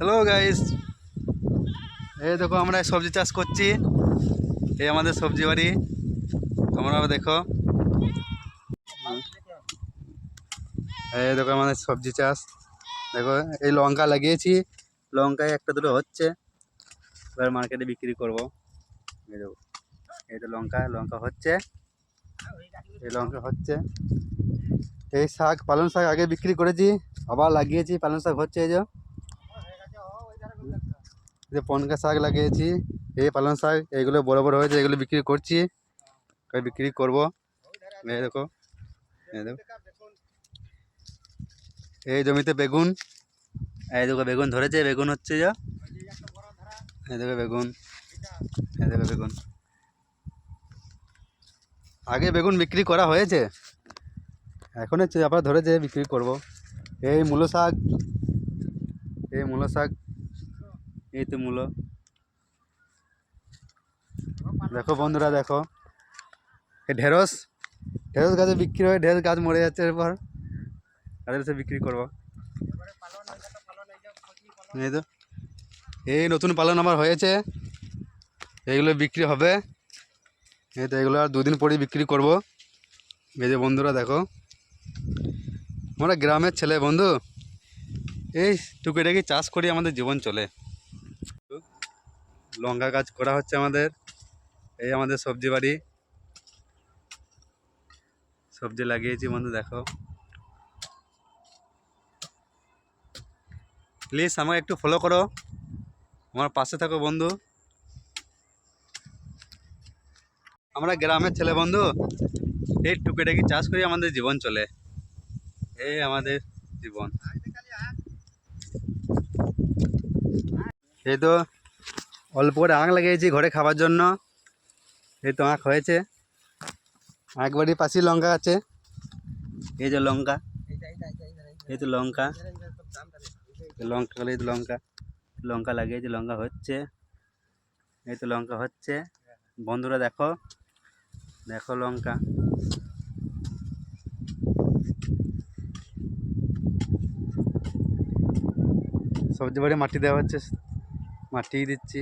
Hello guys, এই দেখো আমরা সবজি চাষ করছি। এই আমাদের সবজি বাড়ি, তোমরা দেখো। এই দেখো আমাদের সবজি চাষ। দেখো এই লঙ্কা লাগিয়েছি, লঙ্কায় একটা দুটো হচ্ছে, এবার মার্কেটে বিক্রি করব। এই দেখো, এই তো লঙ্কা লঙ্কা হচ্ছে, এই লঙ্কা হচ্ছে। এই শাক, পালং শাক আগে বিক্রি করেছি, আবার লাগিয়েছি, পালং শাক হচ্ছে। এই যে পনকা শাক লাগিয়েছি, এই পালং শাক, এইগুলো বড় বড় হয়েছে, এগুলো বিক্রি করছি, বিক্রি করব। এই দেখো, এই দেখো এই জমিতে বেগুন, এই দেখো বেগুন ধরেছে, বেগুন হচ্ছে যা, এই দেখো বেগুন, এই দেখো বেগুন। আগে বেগুন বিক্রি করা হয়েছে, এখন হচ্ছে আবার ধরেছে, বিক্রি করব। এই মূলো শাক, এই মূলো শাক, এই তো মূলো। দেখো বন্ধুরা দেখো, এই ঢেঁড়স, ঢেঁড়স গাছে বিক্রি হয়, ঢেঁড়স গাছ মরে যাচ্ছে, এরপর তাদের সে বিক্রি করবো। এই তো এই নতুন পালন আমার হয়েছে, এইগুলো বিক্রি হবে। এই তো এগুলো আর দুদিন পরেই বিক্রি করব। এই যে বন্ধুরা দেখো, আমরা গ্রামের ছেলে বন্ধু, এই টুকিটাকি চাষ করি, আমাদের জীবন চলে। লঙ্কা গাছ করা হচ্ছে আমাদের, এই আমাদের সবজি বাড়ি, সবজি লাগিয়েছি বন্ধু দেখো। প্লিজ আমাকে একটু ফলো করো, আমার পাশে থাকো বন্ধু। আমরা গ্রামের ছেলে বন্ধু, এই টুকিটাকি চাষ করি, আমাদের জীবন চলে, এই আমাদের জীবন। এই তো অল্প করে আখ লাগিয়েছি ঘরে খাবার জন্য, এই তো আখ হয়েছে, আখ বাড়ির পাশেই লঙ্কা আছে। এই যে লঙ্কা, এই তো লঙ্কা, লঙ্কা, এই তো লঙ্কা, লঙ্কা লাগিয়েছি, লঙ্কা হচ্ছে, এই তো লঙ্কা হচ্ছে। বন্ধুরা দেখো, দেখো লঙ্কা। সবজি বাড়ি মাটি দেওয়া হচ্ছে, মাটি দিচ্ছি।